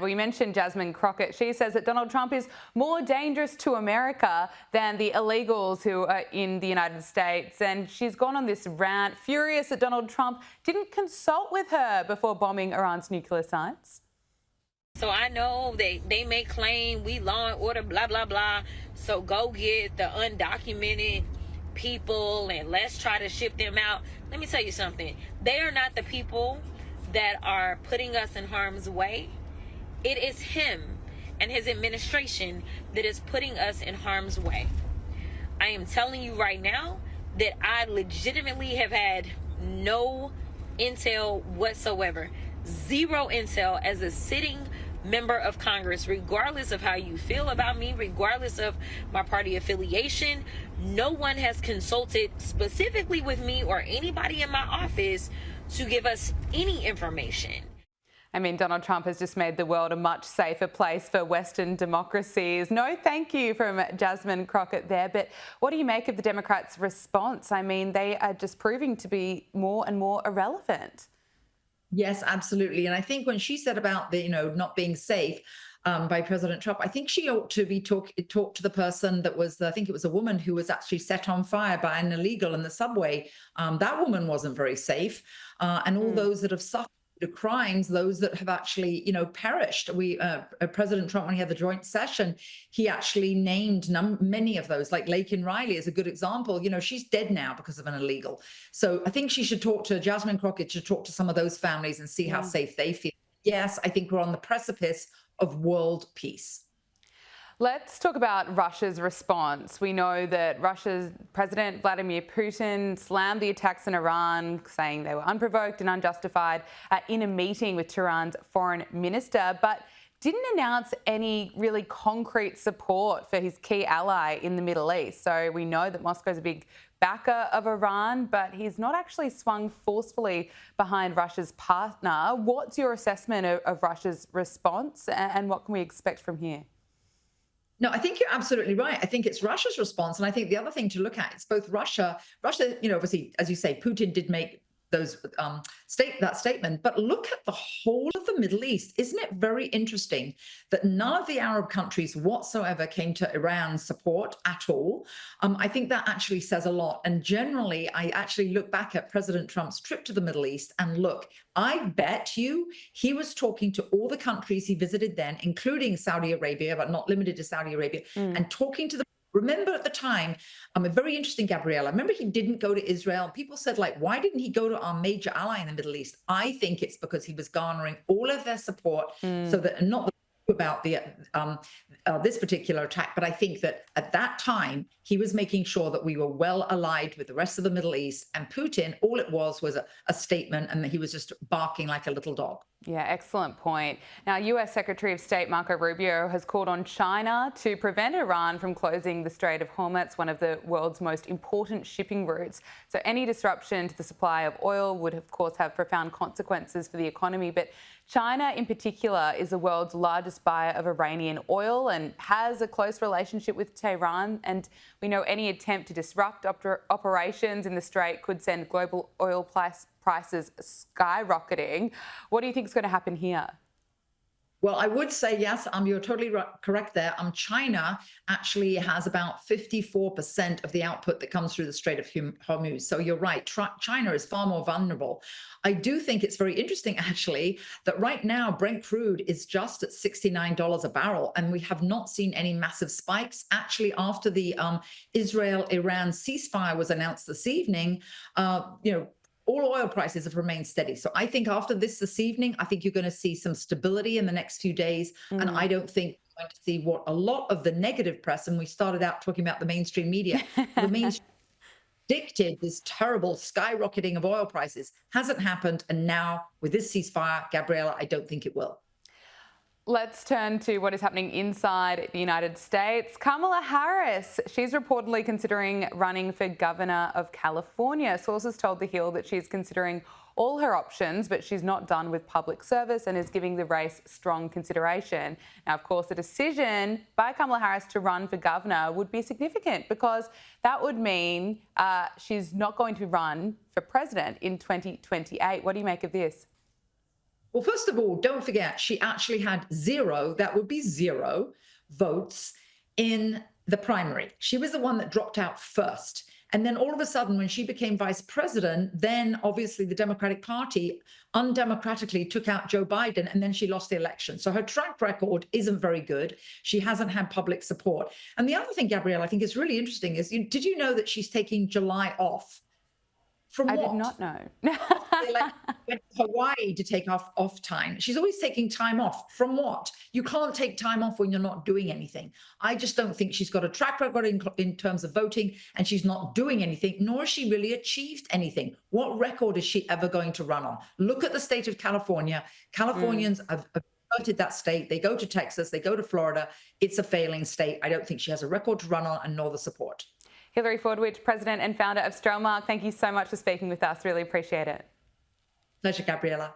We mentioned Jasmine Crockett. She says that Donald Trump is more dangerous to America than the illegals who are in the United States. And she's gone on this rant, furious that Donald Trump didn't consult with her before bombing Iran's nuclear sites. So I know they may claim we law and order, blah, blah, blah. So go get the undocumented people and let's try to ship them out. Let me tell you something. They are not the people that are putting us in harm's way. It is him and his administration that is putting us in harm's way. I am telling you right now that I legitimately have had no intel whatsoever. Zero intel as a sitting member of Congress, regardless of how you feel about me, regardless of my party affiliation. No one has consulted specifically with me or anybody in my office to give us any information. I mean, Donald Trump has just made the world a much safer place for Western democracies. No thank you from Jasmine Crockett there. But what do you make of the Democrats' response? I mean, they are just proving to be more and more irrelevant. Yes, absolutely. And I think when she said about the, not being safe by President Trump, I think she ought to be talk to the person that was, I think it was a woman who was actually set on fire by an illegal in the subway. That woman wasn't very safe. And all those that have suffered the crimes, those that have actually, perished. President Trump, when he had the joint session, he actually named many of those, like Laken Riley is a good example. She's dead now because of an illegal. So I think she should talk to Jasmine Crockett, should talk to some of those families and see how safe they feel. Yes, I think we're on the precipice of world peace. Let's talk about Russia's response. We know that Russia's President Vladimir Putin slammed the attacks in Iran, saying they were unprovoked and unjustified in a meeting with Tehran's foreign minister, but didn't announce any really concrete support for his key ally in the Middle East. So we know that Moscow's a big backer of Iran, but he's not actually swung forcefully behind Russia's partner. What's your assessment of Russia's response and what can we expect from here? No, I think you're absolutely right. I think it's Russia's response. And I think the other thing to look at is both Russia, obviously, as you say, Putin did make those that statement, but look at the whole of the Middle East. Isn't it very interesting that none of the Arab countries whatsoever came to Iran's support at all? I think that actually says a lot. And generally, I actually look back at President Trump's trip to the Middle East and look, I bet you he was talking to all the countries he visited then, including Saudi Arabia, but not limited to Saudi Arabia, and talking to the Remember at the time, a very interesting, Gabriella, remember he didn't go to Israel. People said, why didn't he go to our major ally in the Middle East? I think it's because he was garnering all of their support so that, not about the this particular attack, but I think that at that time, he was making sure that we were well allied with the rest of the Middle East. And Putin, all it was a statement, and he was just barking like a little dog. Yeah, excellent point. Now, US Secretary of State Marco Rubio has called on China to prevent Iran from closing the Strait of Hormuz, one of the world's most important shipping routes. So any disruption to the supply of oil would, of course, have profound consequences for the economy. But China, in particular, is the world's largest buyer of Iranian oil and has a close relationship with Tehran. And we know any attempt to disrupt operations in the Strait could send global oil prices skyrocketing. What do you think is going to happen here? Well, I would say, yes, you're totally correct there. China actually has about 54% of the output that comes through the Strait of Hormuz. So you're right. China is far more vulnerable. I do think it's very interesting, actually, that right now Brent crude is just at $69 a barrel, and we have not seen any massive spikes. Actually, after the Israel-Iran ceasefire was announced this evening, all oil prices have remained steady. So I think after this evening, I think you're going to see some stability in the next few days. And I don't think we're going to see what a lot of the negative press, and we started out talking about the mainstream media, the mainstream predicted this terrible skyrocketing of oil prices. Hasn't happened. And now with this ceasefire, Gabriella, I don't think it will. Let's turn to what is happening inside the United States. Kamala Harris, she's reportedly considering running for governor of California. Sources told The Hill that she's considering all her options, but she's not done with public service and is giving the race strong consideration. Now, of course, the decision by Kamala Harris to run for governor would be significant because that would mean she's not going to run for president in 2028. What do you make of this? Well, first of all, don't forget, she actually had zero, that would be zero votes in the primary. She was the one that dropped out first. And then all of a sudden, when she became vice president, then obviously the Democratic Party undemocratically took out Joe Biden, and then she lost the election. So her track record isn't very good. She hasn't had public support. And the other thing, Gabrielle, I think is really interesting is, did you know that she's taking July off? From I what? did not know. They went to Hawaii to take off time. She's always taking time off. From what? You can't take time off when you're not doing anything. I just don't think she's got a track record in terms of voting, and she's not doing anything, nor has she really achieved anything. What record is she ever going to run on? Look at the state of California. Californians have voted that state. They go to Texas, they go to Florida. It's a failing state. I don't think she has a record to run on, and nor the support. Hilary Fordwich, President and founder of Strelmark, thank you so much for speaking with us. Really appreciate it. Pleasure, Gabriella.